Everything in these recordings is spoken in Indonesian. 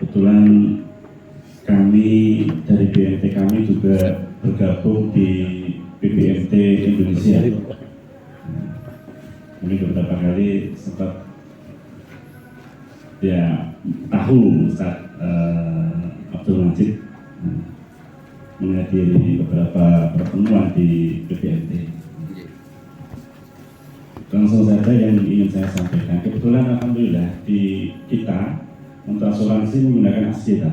Kebetulan kami dari BMT kami juga bergabung di BBMT Indonesia. Mungkin beberapa kali sempat ya tahu Ustaz Abdul Majid menghadiri beberapa pertemuan di BBMT. Langsung saja yang ingin saya sampaikan. Kebetulan alhamdulillah di kita untuk asuransi menggunakan Asjita.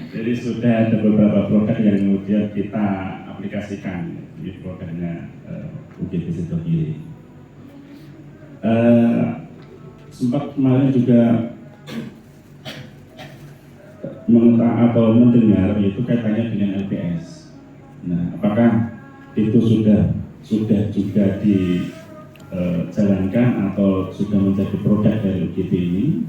Jadi sudah ada beberapa produk yang kemudian kita aplikasikan di produknya UGD Sidogiri. Sempat kemarin juga mendengar itu kaitannya dengan LPS. Nah, apakah itu sudah juga dijalankan atau sudah menjadi produk dari UGD ini?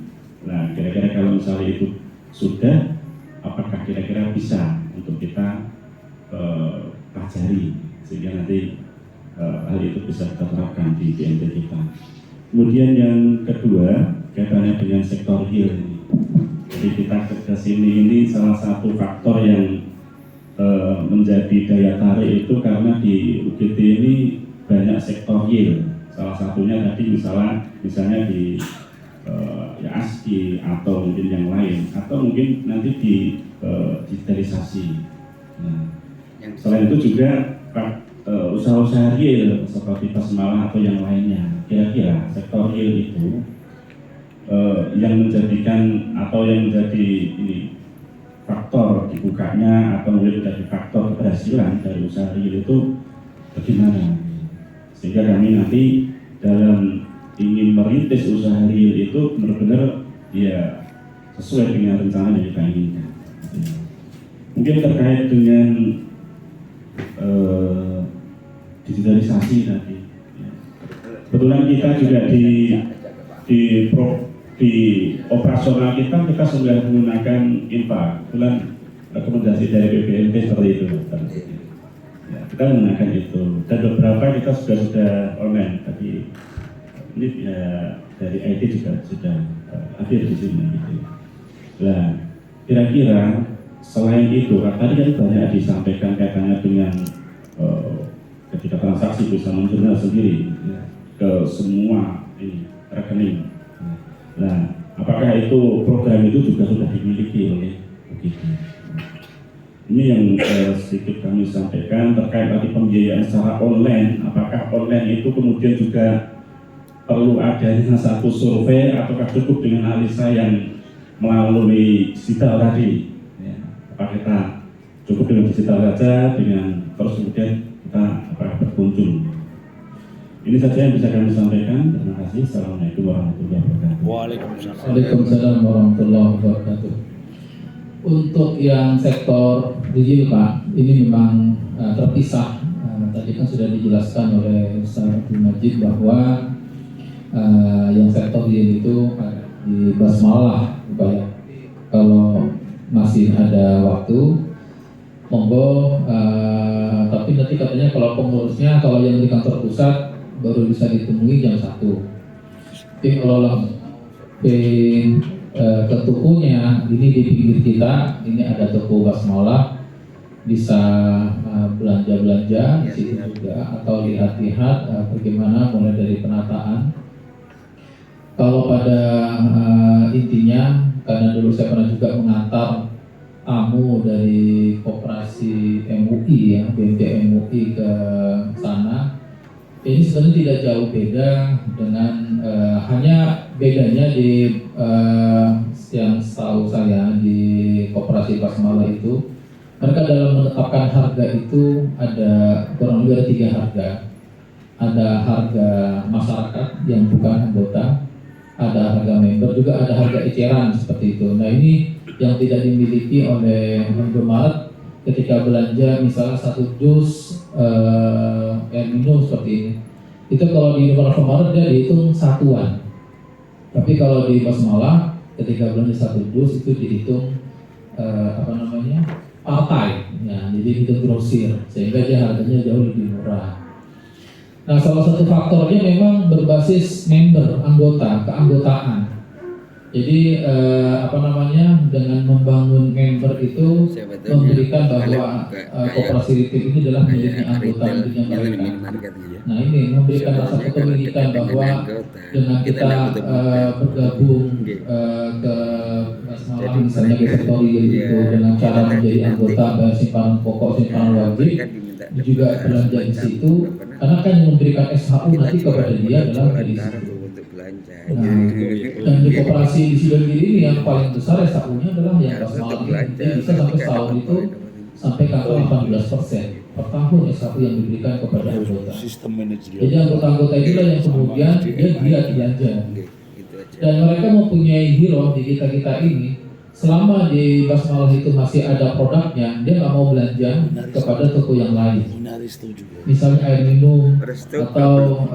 Nah, kira-kira kalau misalnya itu sudah, apakah kira-kira bisa untuk kita pelajari sehingga nanti hal itu bisa kita terapkan di BMT kita. Kemudian yang kedua kaitannya dengan sektor real ini. Jadi kita ke sini ini salah satu faktor yang menjadi daya tarik itu karena di UGD ini banyak sektor real. Salah satunya tadi misalnya di ya ASKI atau mungkin yang lain atau mungkin nanti di digitalisasi. Nah, selain itu juga usaha-usaha real seperti Basmalah atau yang lainnya. Kira-kira sektor real itu yang menjadikan atau yang menjadi ini faktor dibukanya atau menjadi faktor keberhasilan dari usaha real itu bagaimana? Sehingga kami nanti dalam ingin merintis usaha real itu benar-benar ya sesuai dengan rencana yang kita inginkan. Mungkin terkait dengan digitalisasi tadi. Kebetulan kita juga di operasional kita sudah menggunakan INPA. Kebetulan rekomendasi dari BBMT seperti itu. Ya, kita menggunakan itu. Dan beberapa kita sudah online. Tapi ini ya dari IT juga sudah hadir di sini. Gitu. Nah, kira-kira selain itu, tadi kan banyak disampaikan kaitannya dengan ketika transaksi bisa menjurnal sendiri ya, ke semua ini rekening. Nah, apakah itu program itu juga sudah dimiliki oleh UGD? Ini yang sedikit kami sampaikan terkait tadi pembiayaan secara online. Apakah online itu kemudian juga perlu adanya satu survei ataukah cukup dengan analisa yang melalui digital tadi? Ya, apakah kita cukup dengan digital saja dengan terus kemudian kita berkunjung? Ini saja yang bisa kami sampaikan. Terima kasih. Assalamualaikum warahmatullahi wabarakatuh. Waalaikumsalam warahmatullahi wabarakatuh. Untuk yang sektor real Pak, ini memang terpisah. Tadi kan sudah dijelaskan oleh Ustaz Abdul Majid bahwa yang sektor real itu di Basmalah, Pak. Kalau masih ada waktu, monggo. Tapi nanti katanya kalau pengurusnya, kalau yang di kantor pusat baru bisa ditemui jam 1. Tapi kalau langsung ke tokonya, ini di pinggir kita, ini ada toko Basmalah, bisa belanja-belanja di situ juga, atau lihat-lihat bagaimana mulai dari penataan. Kalau pada intinya, karena dulu saya pernah juga mengantar tamu dari Koperasi MUI ya, BMT MUI ke sana. Ini sebenarnya tidak jauh beda dengan hanya bedanya di yang setahu saya di Koperasi Basmalah itu mereka dalam menetapkan harga itu ada kurang lebih ada 3 harga. Ada harga masyarakat yang bukan anggota, ada harga member, juga ada harga eceran seperti itu. Nah, ini yang tidak dimiliki oleh Indomaret ketika belanja misalnya 1 dus air minum seperti ini. Itu kalau di Indomaret dia dihitung satuan. Tapi kalau di Basmalah ketika belanja 1 dus itu dihitung partai. Ya, jadi dihitung grosir sehingga dia harganya jauh lebih murah. Nah, salah satu faktornya memang berbasis member, anggota, keanggotaan. Jadi dengan membangun member itu memberikan bahwa koperasi retail ini adalah miliknya anggota, miliknya mereka. Nah ini memberikan rasa kepemilikan bahwa dengan kita bergabung ke Malah misalnya ke sektorial itu dengan cara menjadi anggota bayar simpanan pokok, simpanan wajib, juga belanja di situ, karena kan yang memberikan SHU nanti kepada dia adalah dari situ. Nah, dan di koperasi di Sidogiri ini yang paling besar SHU-nya adalah yang basmalah ini. Jadi bisa sampai setahun itu sampai ke 18% per tahun SHU yang diberikan kepada anggota. Jadi anggota-anggota itulah yang kemudian dia belanja. Dan mereka mempunyai hero di kita ini. Selama di basmalah itu masih ada produknya, dia nggak mau belanja kepada toko yang lain. Misalnya air minum atau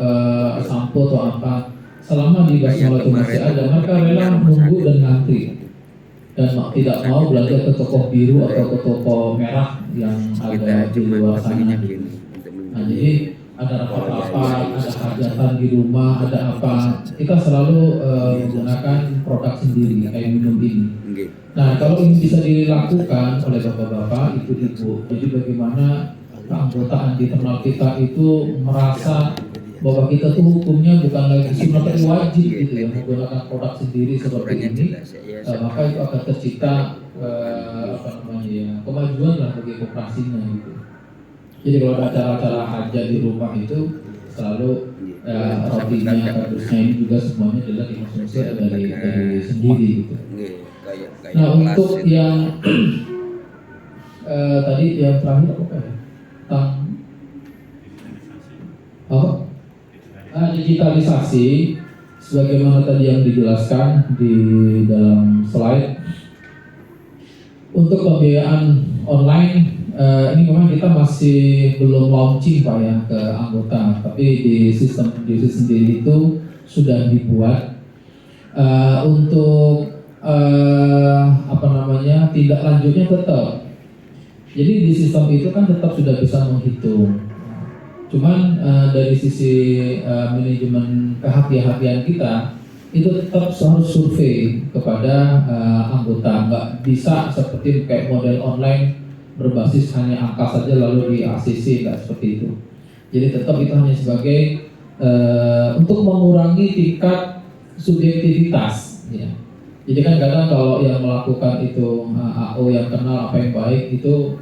sampo atau apa. Selama di basmalah itu masih ada, mereka rela menunggu dan ngantri dan tidak mau belanja ke toko biru atau ke toko merah yang ada di luar sana. Nah, jadi ada rapat-rapat, ada hajatan di rumah, ada apa, kita selalu menggunakan produk sendiri kayak minum ini. Nah, kalau ini bisa dilakukan oleh bapak-bapak, ibu-ibu, jadi bagaimana keanggotaan di internal kita itu merasa bahwa kita tuh hukumnya bukan lagi sunnah tapi wajib gitu ya, menggunakan produk sendiri seperti ini, maka itu akan tercipta kemajuan lah bagi koperasinya gitu. Jadi kalau ada acara-acara hajat di rumah itu selalu rotinya, kardusnya ini juga semuanya adalah dikonsumsi dari sendiri gitu. Nah untuk yang tadi yang terakhir apa ya? Digitalisasi sebagaimana tadi yang dijelaskan di dalam slide. Untuk pembiayaan online ini memang kita masih belum launching Pak ya ke anggota, tapi di sistem sendiri itu sudah dibuat untuk tindak lanjutnya tetap. Jadi di sistem itu kan tetap sudah bisa menghitung. Cuman dari sisi manajemen kehati-hatian kita itu tetap harus survei kepada anggota, nggak bisa seperti kayak model online berbasis hanya angka saja lalu di ACC, nggak seperti itu. Jadi tetap itu hanya sebagai untuk mengurangi tingkat subjektivitas. Ya. Jadi kan kadang kalau yang melakukan itu AO yang kenal apa yang baik itu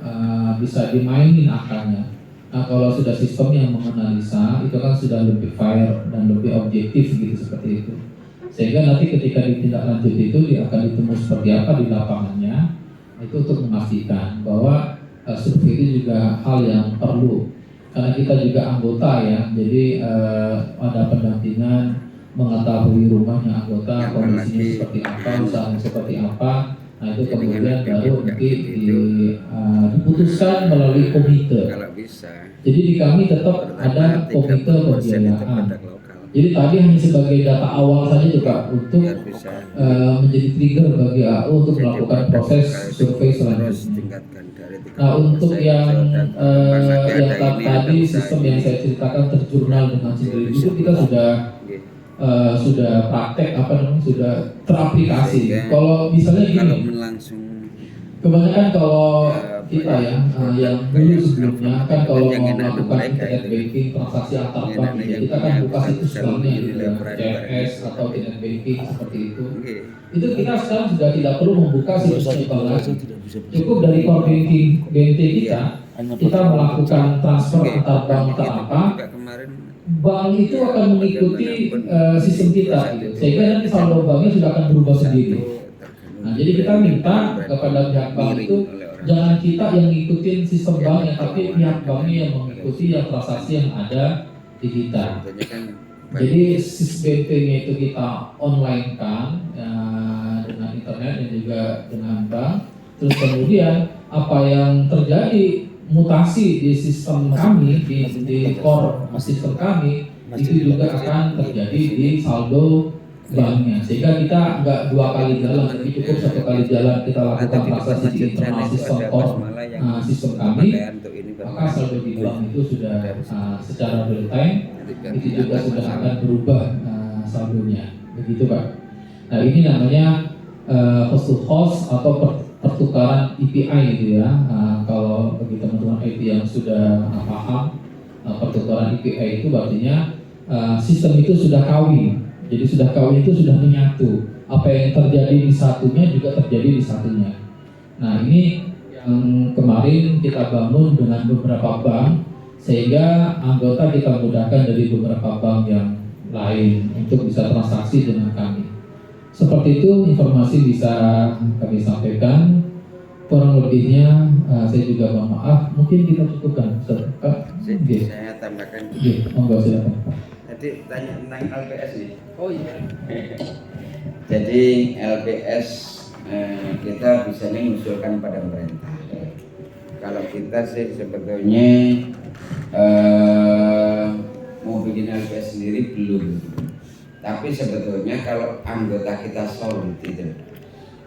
bisa dimainin angkanya. Nah kalau sudah sistem yang menganalisa itu kan sudah lebih fair dan lebih objektif gitu seperti itu. Sehingga nanti ketika ditindaklanjut itu dia akan ditemu seperti apa di lapangannya, itu untuk memastikan bahwa survei itu juga hal yang perlu. Karena kita juga anggota ya, jadi ada pendampingan mengetahui rumahnya anggota, kondisinya seperti apa, usahanya seperti apa. Nah itu kemudian baru nanti diputuskan melalui komite. Jadi di kami tetap ada komite pembiayaan. Jadi tadi hanya sebagai data awal saja juga untuk menjadi trigger bagi AU untuk melakukan proses survei selanjutnya. Nah untuk yang tadi sistem yang saya ceritakan terjurnal dengan sendiri itu kita sudah praktek sudah teraplikasi. Kalau misalnya gini, kebanyakan kalau kita yang dulu sebelumnya kan kalau mau melakukan internet banking transaksi antar bank kita kan buka situs banknya CMS atau internet banking seperti itu kita sekarang sudah tidak perlu membuka situsnya bank lagi, cukup dari core banking BNT kita melakukan transfer antar bank antar apa, bank itu akan mengikuti sistem kita sehingga nanti saldo banknya sudah akan berubah sendiri. Nah jadi kita minta kepada pihak bank itu jangan kita yang ngikutin sistem banknya, tapi pihak banknya yang mengikuti yang transaksi yang ada di kita. Jadi sistem BNT-nya itu kita online kan dengan internet dan juga dengan bank. Terus kemudian apa yang terjadi mutasi di sistem kami di core sistem kami itu juga akan terjadi di saldo banknya, sehingga kita nggak dua kali jalan, tapi cukup satu kali jalan kita lakukan transaksi di internal sistem core sistem kami, maka saldo di bank itu sudah secara real time itu juga sudah akan berubah saldonya, begitu Pak. Nah ini namanya host to host atau pertukaran API gitu ya. Kalau bagi teman-teman IT yang sudah paham, pertukaran API itu artinya sistem itu sudah kawin. Jadi sudah kawin itu sudah menyatu. Apa yang terjadi di satunya juga terjadi di satunya. Nah ini yang kemarin kita bangun dengan beberapa bank, sehingga anggota kita mudahkan dari beberapa bank yang lain untuk bisa transaksi dengan kami. Seperti itu informasi bisa kami sampaikan. Kurang lebihnya saya juga mohon maaf. Mungkin kita cukupkan. Saya tambahkan. Monggo silakan. Tadi tanya tentang LPS nih. Oh iya. Jadi LPS kita bisa mengusulkan pada pemerintah. Kalau kita sih sebetulnya mau bikin LPS sendiri belum. Tapi sebetulnya kalau anggota kita solid itu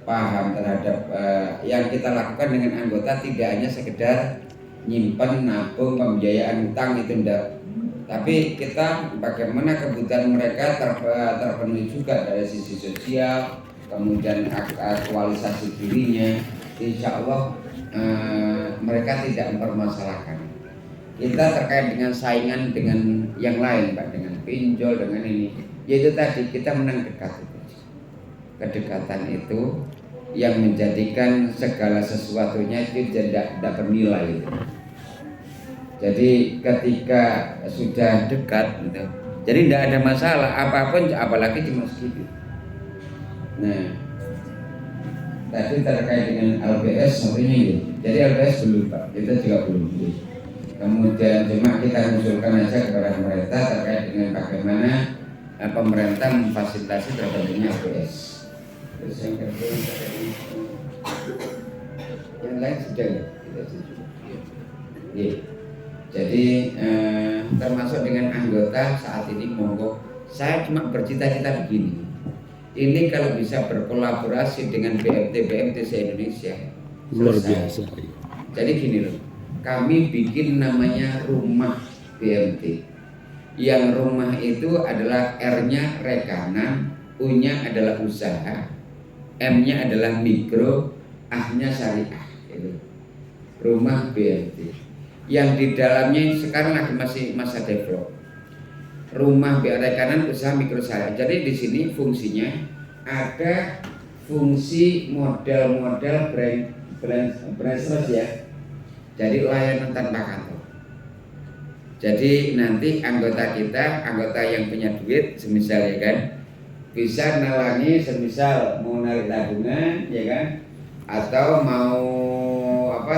paham terhadap yang kita lakukan dengan anggota tidak hanya sekedar nyimpen, nabung, pembiayaan utang itu enggak. Tapi kita bagaimana kebutuhan mereka terpenuhi juga dari sisi sosial, kemudian aktualisasi dirinya. Insya Allah mereka tidak mempermasalahkan. Kita terkait dengan saingan dengan yang lain, Pak, dengan pinjol, dengan ini. Yaitu tadi kita menang dekat itu. Kedekatan itu yang menjadikan segala sesuatunya itu tidak bernilai itu. Jadi ketika sudah dekat gitu, jadi tidak ada masalah apapun, apalagi cuma segitu. Nah, tadi terkait dengan LPS sepertinya gitu. Jadi LPS belum, Pak, kita juga belum. Kemudian cuma kita usulkan aja kepada pemerintah terkait dengan bagaimana pemerintah memfasilitasi terbentuknya LPS. Terus yang kedua, yang lain sudah kita setuju. Yeah. Jadi termasuk dengan anggota saat ini monggo, saya cuma bercita-cita begini. Ini kalau bisa berkolaborasi dengan BMT se-Indonesia luar biasa. Jadi gini loh, kami bikin namanya rumah BMT. Yang rumah itu adalah R-nya rekanan, U-nya adalah usaha, M-nya adalah mikro, A-nya syariah. Itu rumah BMT. Yang di dalamnya sekarang lagi masih masa develop. Rumah rekanan usaha mikro syariah. Jadi di sini fungsinya ada fungsi model-model branchless ya. Jadi layanan tanpa kantor. Jadi nanti anggota kita, anggota yang punya duit, semisal ya kan, bisa nalangi semisal mau narik tabungan ya kan, atau mau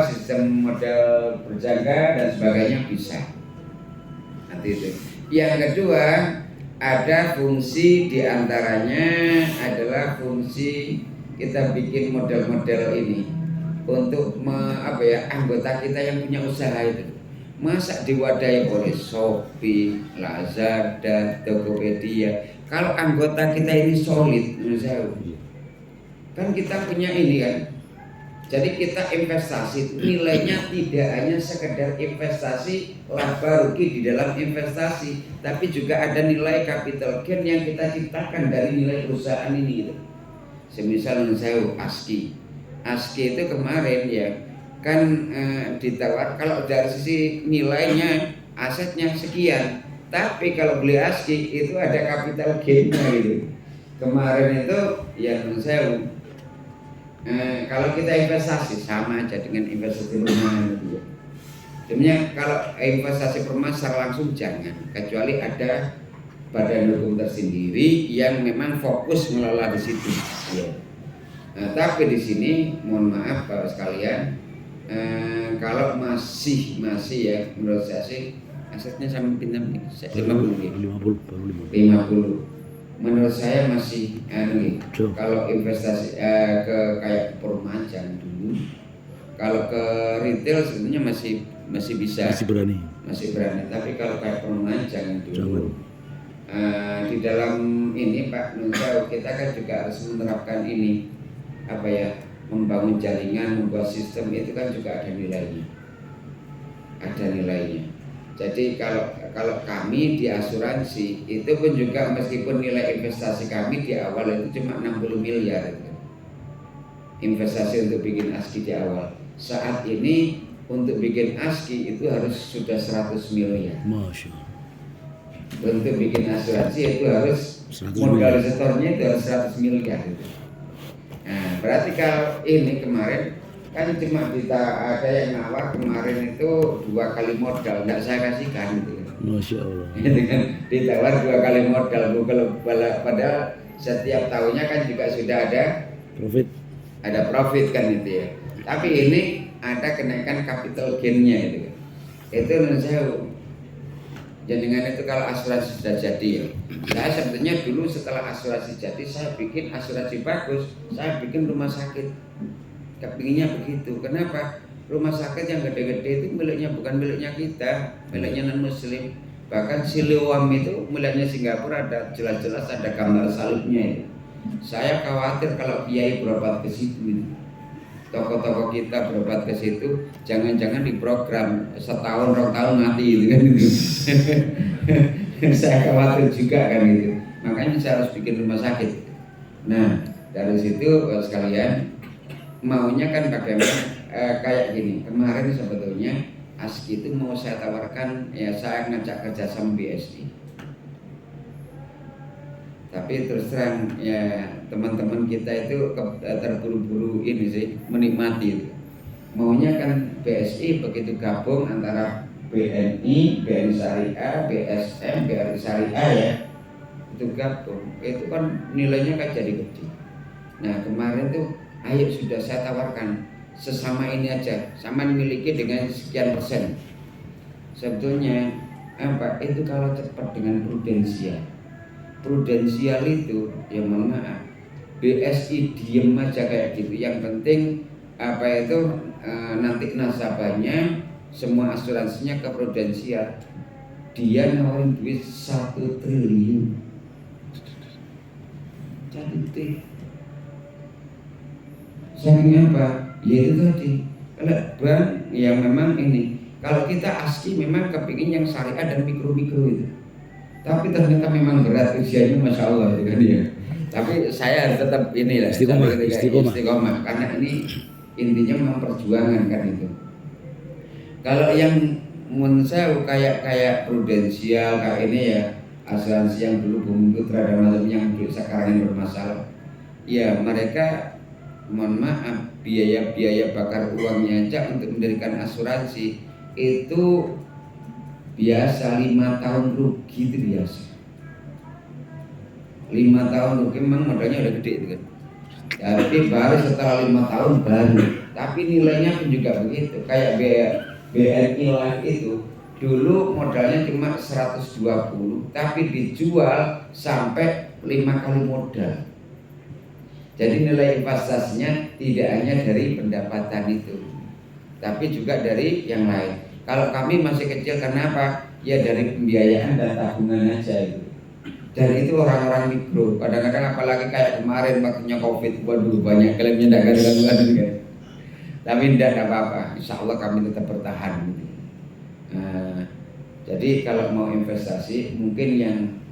sistem model berjangka dan sebagainya bisa. Nanti itu. Yang kedua ada fungsi diantaranya adalah fungsi kita bikin model-model ini untuk anggota kita yang punya usaha itu. Masa diwadahi oleh Shopee, Lazada, Tokopedia. Kalau anggota kita ini solid, menurut saya, kan kita punya ini kan. Jadi kita investasi nilainya tidak hanya sekedar investasi laba rugi di dalam investasi, tapi juga ada nilai capital gain yang kita ciptakan dari nilai perusahaan ini gitu. Semisal saya ASKI itu kemarin ya kan ditawar kalau dari sisi nilainya asetnya sekian, tapi kalau beli ASKI itu ada capital gain-nya gitu. Kemarin itu ya saya kalau kita investasi sama aja dengan investasi perumahan gitu. Sebenarnya kalau investasi perumahan secara langsung jangan, kecuali ada badan hukum tersendiri yang memang fokus mengelola di situ. Ya. Nah, tapi di sini mohon maaf Bapak sekalian, kalau masih ya menurut saya sih asetnya sama pinjam 50. Menurut saya masih kalau investasi ke kayak perumahan jangan dulu. Kalau ke retail sebenarnya masih bisa, masih berani. Tapi kalau kayak perumahan jangan dulu. Di dalam ini Pak Nunjau kita kan juga harus menerapkan ini membangun jaringan, membuat sistem itu kan juga ada nilainya. Jadi kalau kami di asuransi itu pun juga meskipun nilai investasi kami di awal itu cuma 60 miliar gitu. Investasi untuk bikin ASKI di awal. Saat ini untuk bikin ASKI itu harus sudah 100 miliar. Masya Allah. Untuk bikin asuransi itu harus 100 modal setornya itu harus 100 miliar gitu. Nah, berarti kalau ini kemarin kan cuma ada yang nawar kemarin itu 2 kali modal, nggak saya kasihkan gitu. Masya Allah. Gitu kan, ditawar 2 kali modal, padahal setiap tahunnya kan juga sudah ada profit kan itu ya. Tapi ini ada kenaikan capital gain-nya itu. Itu menurut saya jenengan itu kalau asuransi sudah jadi ya. Saya sebetulnya dulu setelah asuransi jadi saya bikin asuransi bagus, saya bikin rumah sakit. Kepinginnya begitu. Kenapa? Rumah sakit yang gede-gede itu bukan miliknya kita, miliknya non muslim. Bahkan Siloam itu miliknya Singapura, ada jelas-jelas ada gambar salibnya itu. Saya khawatir kalau kiai berobat ke situ, tokoh-tokoh kita berobat ke situ, jangan-jangan diprogram setahun 2 tahun mati gitu kan itu. Saya khawatir juga kan itu. Makanya saya harus bikin rumah sakit. Nah, dari situ sekalian maunya kan bagaimana kayak gini. Kemarin sebetulnya ASKI itu mau saya tawarkan, ya saya ngajak kerja sama BSI. Tapi terus terang ya teman-teman kita itu terburu-buru ini sih menikmati itu. Maunya kan BSI begitu gabung antara BNI, BNI Syariah, BSM, BRI Syariah ya, itu gabung, itu kan nilainya kan jadi gede. Nah kemarin tuh ayo sudah saya tawarkan sesama ini aja, sama miliki dengan sekian persen. Sebetulnya apa itu kalau cepat dengan prudensial itu ya mohon maaf, BSI diem aja kayak gitu. Yang penting apa itu nanti nasabahnya semua asuransinya ke prudensial. Dia nawarin duit 1 triliun. Cantik. Saking apa? Ya itu tadi. Kalau bank yang memang ini. Kalau kita ASKI memang kepingin yang syariah dan mikro-mikro itu. Tapi ternyata memang berat usianya, masya Allah itu kan ya. Tapi saya tetap inilah istiqomah karena ini intinya memang perjuangan kan itu. Kalau yang menurut saya kayak prudensial kayak ini ya asuransi yang dulu Bumi Putra dan macam yang sekarang yang bermasalah, ya mereka mohon maaf biaya bakar uangnya aja untuk mendirikan asuransi itu biasa 5 tahun rugi itu biasa. 5 tahun rugi memang modalnya udah gede itu kan. Tapi baru setelah 5 tahun baru. Tapi nilainya pun juga begitu. Kayak BNI Life itu dulu modalnya cuma 120, tapi dijual sampai 5 kali modal. Jadi nilai investasinya tidak hanya dari pendapatan itu, tapi juga dari yang lain. Kalau kami masih kecil, kenapa? Ya dari pembiayaan dan tabungan aja itu. Dan itu orang-orang mikro. Kadang-kadang apalagi kayak kemarin waktunya COVID, waduh banyak klaimnya tidak gaduh-gaduh kan. Tapi tidak apa-apa. Insya Allah kami tetap bertahan. Nah, jadi kalau mau investasi mungkin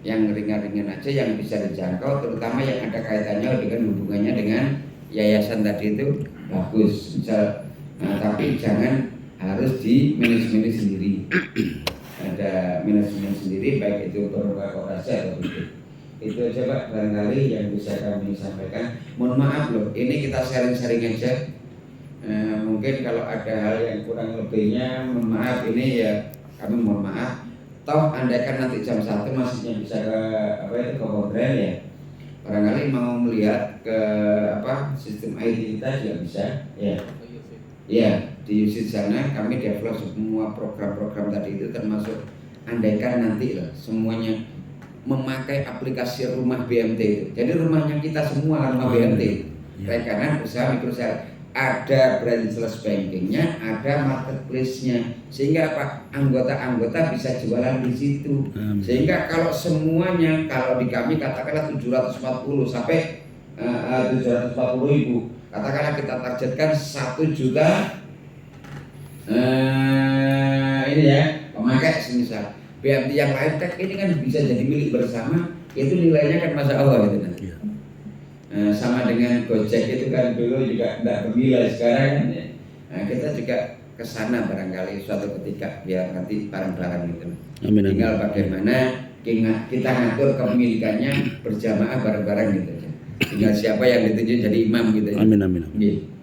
yang ringan-ringan aja yang bisa dijangkau, terutama yang ada kaitannya dengan hubungannya dengan yayasan tadi itu bagus. Misal, nah, tapi jangan harus di manajemen sendiri. Ada manajemen sendiri baik itu korporasi atau begitu. Itu aja Pak barangkali yang bisa kami sampaikan. Mohon maaf loh, ini kita sharing-sharing aja. Mungkin kalau ada hal yang kurang lebihnya mohon maaf, ini ya kami mohon maaf. Toh andaikan nanti jam 1 masihnya bisa ke ke Kodren ya. Barangkali mau melihat ke sistem IT kita juga bisa ya. Ya, di USID sana kami develop semua program-program tadi itu, termasuk andaikan nanti lah semuanya memakai aplikasi rumah BMT itu. Jadi rumahnya kita semua rumah BMT. Rekanan usaha mikro usaha. Ada branchless bankingnya, ada marketplace-nya, sehingga anggota-anggota bisa jualan di situ. Sehingga kalau semuanya, kalau di kami katakanlah 740 sampai 740.000, katakanlah kita targetkan 1 juta ini ya memakai semisal BMT yang lain kan ini kan bisa jadi milik bersama, itu nilainya kan Masya Allah gitu nanti. Nah, sama dengan Gojek itu kan dulu juga tidak bernilai, sekarang kan ya. Nah, kita juga kesana barangkali suatu ketika biar nanti barang-barang gitu. Amin, amin. Tinggal bagaimana kita ngatur kepemilikannya berjamaah bareng-bareng gitu aja. Tinggal siapa yang ditunjuk jadi imam gitu. Amin, amin, amin. Gitu.